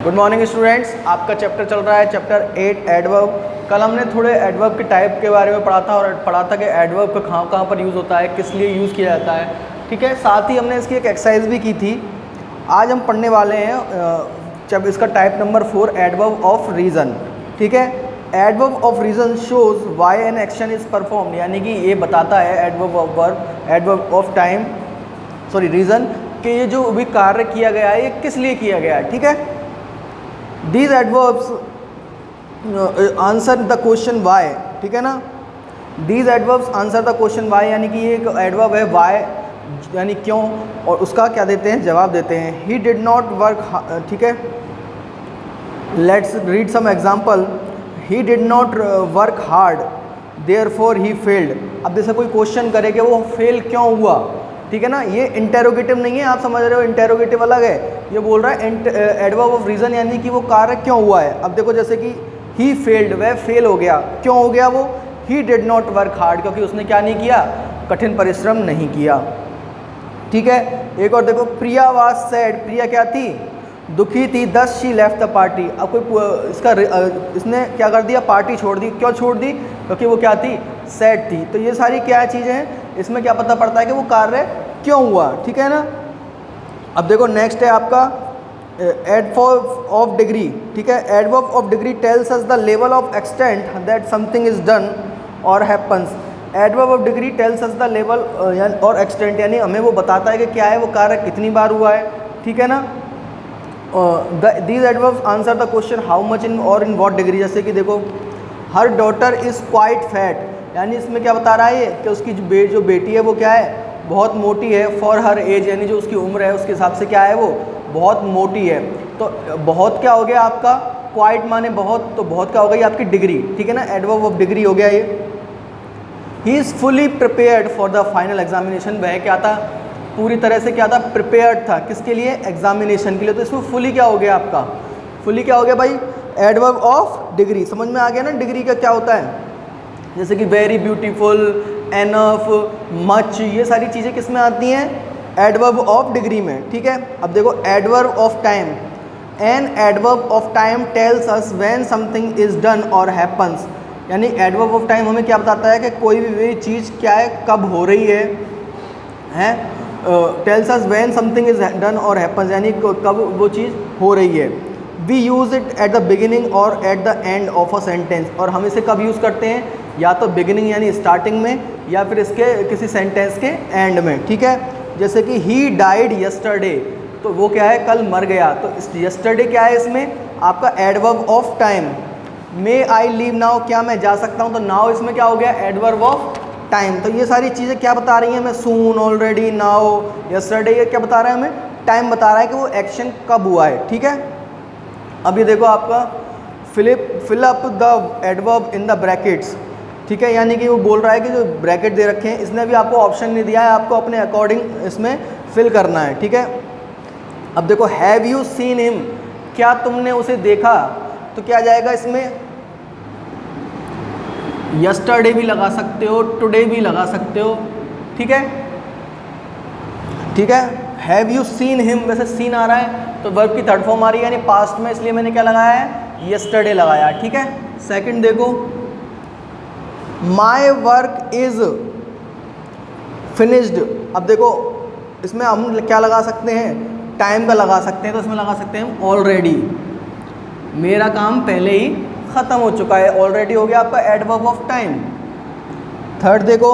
Good morning students, आपका chapter चल रहा है चैप्टर 8 एडवर्ब। कल हमने थोड़े एडवर्ब के टाइप के बारे में पढ़ा था और पढ़ा था कि एडवर्ब का कहाँ कहाँ पर यूज़ होता है, किस लिए यूज़ किया जाता है। ठीक है, साथ ही हमने इसकी एक एक्सरसाइज भी की थी। आज हम पढ़ने वाले हैं जब इसका type number 4 adverb of reason. ठीक है, adverb of reason shows why an action is perform, यानी कि ये बताता है adverb of verb, adverb of time reason कि ये जो भी कार्य किया गया है ये किस लिए किया गया है। ठीक है, these adverbs answer the question Y. ठीक है ना, these adverbs answer the question Y, यानी कि ये एक एडवर्ब है वाई यानी क्यों, और उसका क्या देते हैं, जवाब देते हैं। ही डिड नॉट वर्क, ठीक है, let's read some example. He did not work hard therefore he failed. अब जैसे कोई क्वेश्चन करे कि वो फेल क्यों हुआ, ठीक है ना, ये इंटेरोगेटिव नहीं है, आप समझ रहे हो, इंटेरोगेटिव अलग है। ये बोल रहा है एडवर्ब ऑफ रीज़न, यानी कि वो कार्य क्यों हुआ है। अब देखो जैसे कि ही फेल्ड, वह फेल हो गया, क्यों हो गया वो, ही डिड नॉट वर्क हार्ड, क्योंकि उसने क्या नहीं किया, कठिन परिश्रम नहीं किया। ठीक है, एक और देखो, प्रिया वाज सैड, प्रिया क्या थी, दुखी थी, दस शी लेफ्ट द पार्टी। अब कोई इसने क्या कर दिया, पार्टी छोड़ दी, क्यों छोड़ दी, क्योंकि वो क्या थी, सैड थी। तो ये सारी क्या चीज़ें हैं, इसमें क्या पता पड़ता है कि वो कार्य क्यों हुआ। ठीक है ना, अब देखो नेक्स्ट है आपका एडवर्ब ऑफ डिग्री। ठीक है, adverb of degree tells us the level of extent that something is done और happens. Adverb of degree tells us the level और एक्सटेंट, यानी हमें वो बताता है कि क्या है वो कार्य कितनी बार हुआ है। ठीक है ना, these adverbs answer the question how much in और इन व्हाट डिग्री। जैसे कि देखो, हर डॉटर इज़ क्वाइट फैट, यानी इसमें क्या बता रहा है ये कि उसकी जो बेटी है वो क्या है, बहुत मोटी है। फॉर हर एज, यानी जो उसकी उम्र है उसके हिसाब से क्या है, वो बहुत मोटी है। तो बहुत क्या हो गया आपका, क्वाइट माने बहुत, तो बहुत क्या हो गई आपकी डिग्री। ठीक है ना, एडवर्ब ऑफ डिग्री हो गया ये। He is fully prepared for the final examination, वह क्या था, पूरी तरह से क्या था, प्रिपेयर्ड था, किसके लिए, एग्जामिनेशन के लिए। तो इसमें फुली क्या हो गया आपका, फुली क्या हो गया भाई, एडवर्ब ऑफ डिग्री। समझ में आ गया ना डिग्री का क्या होता है, जैसे कि वेरी ब्यूटीफुल, एनफ, मच, ये सारी चीज़ें किस में आती हैं, एडवर्ब ऑफ डिग्री में। ठीक है, अब देखो adverb of time, an adverb of time tales us when something is done और हैपन्स, यानी एडवर्ब ऑफ टाइम हमें क्या बताता है कि कोई भी चीज़ क्या है, कब हो रही है, tells us when something is done और हैपन्स, यानी कब वो चीज़ हो रही है। We use it at the beginning और at the end of a sentence, और हम इसे कब यूज़ करते हैं, या तो बिगिनिंग यानी स्टार्टिंग में, या फिर इसके किसी सेंटेंस के एंड में। ठीक है, जैसे कि ही डाइड यस्टरडे, तो वो क्या है, कल मर गया, तो यस्टरडे क्या है इसमें आपका adverb of time. May I leave now, क्या मैं जा सकता हूँ, तो नाउ इसमें क्या हो गया, एडवर्ब ऑफ टाइम। तो ये सारी चीज़ें क्या बता रही हैं हमें, सून, ऑलरेडी, नाउ, यस्टरडे, ये क्या बता रहा है हमें, टाइम बता रहा है कि वो एक्शन कब हुआ है। ठीक है, अब ये देखो आपका fill up the adverb in the brackets. ठीक है, यानी कि वो बोल रहा है कि जो ब्रैकेट दे रखे हैं, इसने भी आपको ऑप्शन नहीं दिया है, आपको अपने अकॉर्डिंग इसमें फिल करना है। ठीक है, अब देखो हैव यू सीन हिम, क्या तुमने उसे देखा, तो क्या जाएगा इसमें, यस्टरडे भी लगा सकते हो, टुडे भी लगा सकते हो। ठीक है, ठीक है, हैव यू सीन हिम, वैसे सीन आ रहा है तो वर्ब की थर्ड फॉर्म आ रही है, यानी पास्ट में, इसलिए मैंने क्या लगाया है, यस्टरडे लगाया। ठीक है, सेकंड देखो, माई वर्क इज फिनिश्ड। अब देखो इसमें हम क्या लगा सकते हैं, टाइम का लगा सकते हैं, तो इसमें लगा सकते हैं ऑलरेडी, मेरा काम पहले ही ख़त्म हो चुका है, ऑलरेडी हो गया आपका एडवर्ब ऑफ टाइम। थर्ड देखो,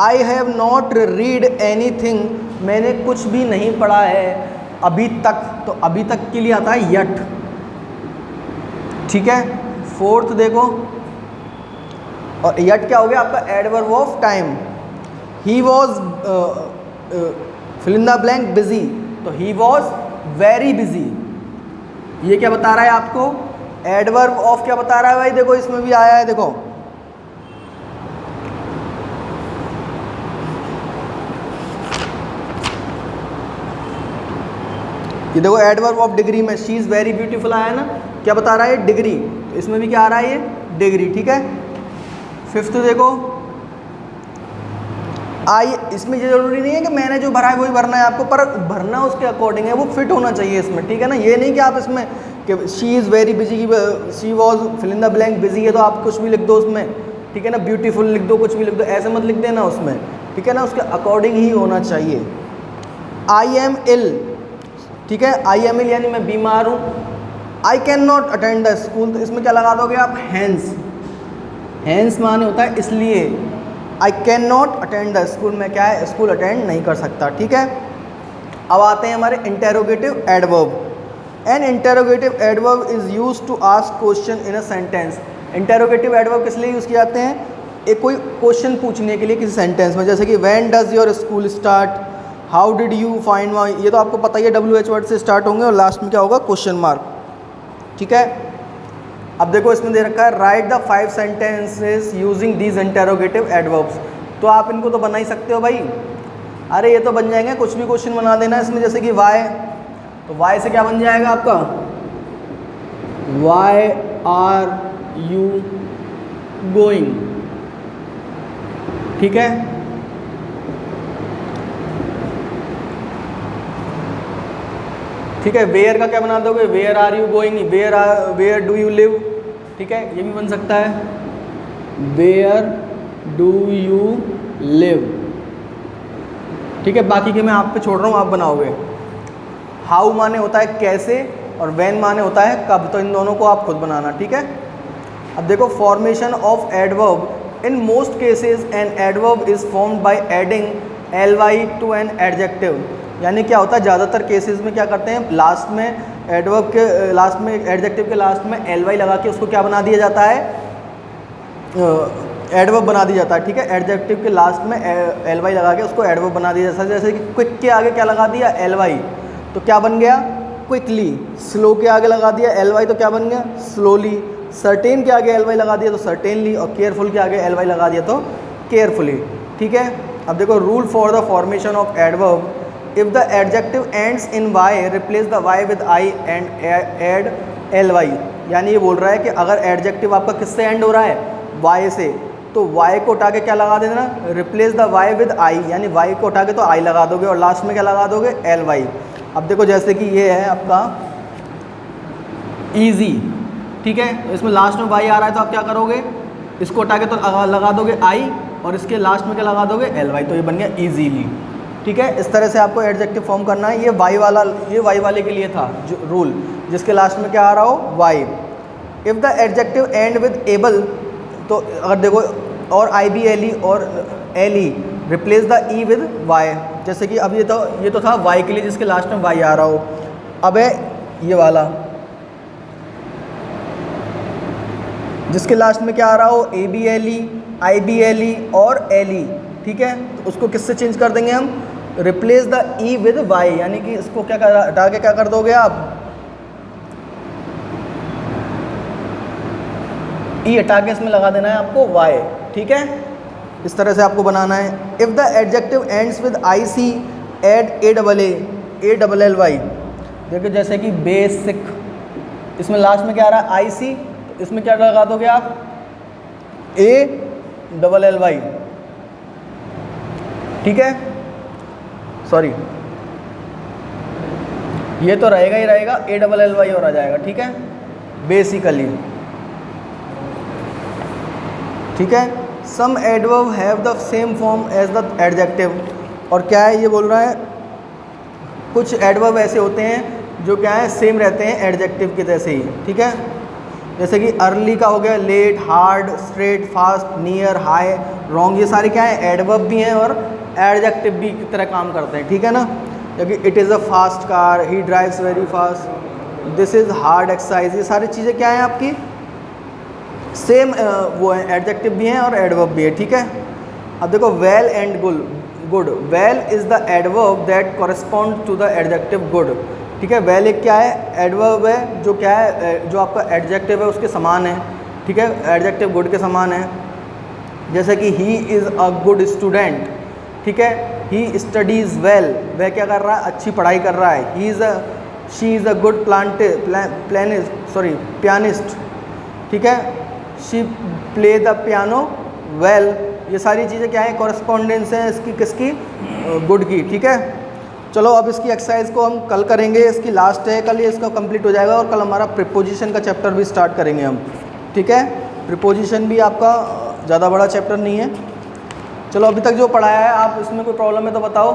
I have not read any thing, मैंने कुछ भी नहीं पढ़ा है अभी तक, तो अभी तक के लिए आता है यट। ठीक है, फोर्थ देखो, और यट क्या हो गया आपका, adverb of time. He was fill in the blank busy, तो ही वॉज वेरी बिजी, ये क्या बता रहा है आपको, एडवर्ब ऑफ क्या बता रहा है भाई, देखो इसमें भी आया है, देखो ये देखो एडवर्ब ऑफ डिग्री में शी इज़ वेरी ब्यूटीफुल आया ना, क्या बता रहा है, डिग्री, तो इसमें भी क्या आ रहा है, ये डिग्री। ठीक है, फिफ्थ देखो, आई, इसमें ये जरूरी नहीं है कि मैंने जो भरा है वही भरना है आपको, पर भरना उसके अकॉर्डिंग है, वो फिट होना चाहिए इसमें। ठीक है ना, ये नहीं कि आप इसमें कि she is very busy, she was fill in the blank, busy है तो आप कुछ भी लिख दो उसमें, ठीक है ना, ब्यूटीफुल लिख दो, कुछ भी लिख दो, ऐसे मत लिख देना उसमें, ठीक है ना, उसके अकॉर्डिंग ही होना चाहिए। आई एम इल, ठीक है, आई एम इल यानी मैं बीमार हूँ। I can not attend the school, तो इसमें क्या लगा दोगे आप, हैंस। हैंस माने होता है इसलिए, I can not attend the school, मैं क्या है, स्कूल अटेंड नहीं कर सकता, ठीक है। अब आते हैं हमारे interrogative adverb. An interrogative adverb is use to ask question in a sentence. Interrogative adverb किस लिए यूज़ किए जाते हैं, एक कोई क्वेश्चन पूछने के लिए किसी सेंटेंस में, जैसे कि when does your school start, how did you find my, ये तो आपको पता ही है WH वर्ड से स्टार्ट होंगे और लास्ट में क्या होगा, क्वेश्चन मार्क, ठीक है। अब देखो इसमें दे रखा है right the 5 sentences using these interrogative adverbs. तो आप इनको तो बना ही सकते हो भाई, अरे ये तो बन जाएंगे, कुछ भी क्वेश्चन बना देना इसमें, जैसे कि वाई, तो वाई से क्या बन जाएगा आपका, वाई आर यू गोइंग, ठीक है। ठीक है, वेयर का क्या बना दोगे, where are you going, where do you live, ठीक है, ये भी बन सकता है, वेयर डू यू लिव, ठीक है। बाकी के मैं आप पे छोड़ रहा हूँ, आप बनाओगे। हाउ माने होता है कैसे, और व्हेन माने होता है कब, तो इन दोनों को आप खुद बनाना, ठीक है। अब देखो formation of adverb, in most cases an adverb is formed by adding ly to an adjective. यानी क्या होता है, ज़्यादातर केसेस में क्या करते हैं, लास्ट में एडवर्ब के लास्ट में, एडजेक्टिव के लास्ट में ly लगा के उसको क्या बना दिया जाता है, एडवर्ब बना दिया जाता है, ठीक है। एडजेक्टिव के लास्ट में ly लगा के उसको एडवर्ब बना दिया जाता है। जैसे कि क्विक के आगे क्या लगा दिया, ly, तो क्या बन गया, क्विकली। स्लो के आगे लगा दिया ly, तो क्या बन गया, स्लोली। सर्टेन के आगे ly लगा दिया तो सर्टेनली, और केयरफुल के आगे ly लगा दिया तो केयरफुली, ठीक है। अब देखो rule for the formation of adverb, if the adjective ends in Y, replace the Y with I and add ly। यानी ये बोल रहा है कि अगर एडजेक्टिव आपका किससे एंड हो रहा है, वाई से, तो वाई को उठा के क्या लगा देना, replace the Y with I, यानी वाई को उठा के तो आई लगा दोगे और लास्ट में क्या लगा दोगे, ly। अब देखो जैसे कि ये है आपका ईजी, ठीक है, तो इसमें लास्ट में वाई आ रहा है तो आप क्या करोगे, इसको उठा के तो लगा दोगे आई, और इसके लास्ट में क्या लगा दोगे, ly, तो ये बन गया ईजीली, ठीक है। इस तरह से आपको एडजेक्टिव फॉर्म करना है। ये वाई वाला, ये वाई वाले के लिए था जो रूल, जिसके लास्ट में क्या आ रहा हो, Y. If the adjective end with able, तो अगर देखो और IBLE और LE, replace the E with Y. जैसे कि अब ये तो था वाई के लिए जिसके लास्ट में वाई आ रहा हो। अब है ये वाला जिसके लास्ट में क्या आ रहा हो, ABLE, IBLE और LE, ठीक है। तो उसको किससे चेंज कर देंगे हम, replace the E with Y, यानी कि इसको क्या हटा के क्या कर दोगे आप, ई हटा के इसमें लगा देना है आपको वाई, ठीक है। इस तरह से आपको बनाना है। If the adjective ends with IC, add ALLY। देखिए जैसे कि बेसिक, इसमें लास्ट में क्या आ रहा है, IC, तो इसमें क्या लगा दोगे आप, ALLY, ठीक है। सॉरी, ये तो रहेगा ही रहेगा, ALLY और आ जाएगा, ठीक है, बेसिकली, ठीक है। Some adverb have the same form as the adjective, और क्या है ये बोल रहा है, कुछ एडवर्ब ऐसे होते हैं जो क्या है, सेम रहते हैं एडजेक्टिव के जैसे ही, ठीक है। जैसे कि अर्ली का हो गया, late, hard, straight, fast, near, high, wrong, ये सारे क्या है, एडवर्ब भी हैं और एडजेक्टिव भी की तरह काम करते हैं, ठीक है ना। क्योंकि it is a fast car, he drives very fast, this is hard exercise, ये सारी चीज़ें क्या हैं आपकी, सेम वो है, एडजेक्टिव भी हैं और एडवर्ब भी है, ठीक है। अब देखो well and good, well is the adverb that correspond to the adjective good, ठीक है। वेल एक क्या है, एडवर्ब है जो क्या है, जो आपका एडजेक्टिव है उसके समान है, ठीक है, एडजेक्टिव गुड के समान है। जैसे कि he is a good student, ठीक है, ही स्टडीज़ वेल, वह क्या कर रहा है, अच्छी पढ़ाई कर रहा है। She is a good pianist, ठीक है, she play the piano well. ये सारी चीज़ें क्या है, कॉरेस्पॉन्डेंस है इसकी, किसकी, गुड की, ठीक है। चलो अब इसकी एक्सरसाइज को हम कल करेंगे, इसकी लास्ट है कल, ये इसका कंप्लीट हो जाएगा और कल हमारा प्रीपोजिशन का चैप्टर भी स्टार्ट करेंगे हम, ठीक है। प्रीपोजिशन भी आपका ज़्यादा बड़ा चैप्टर नहीं है। चलो अभी तक जो पढ़ाया है आप, इसमें कोई प्रॉब्लम है तो बताओ।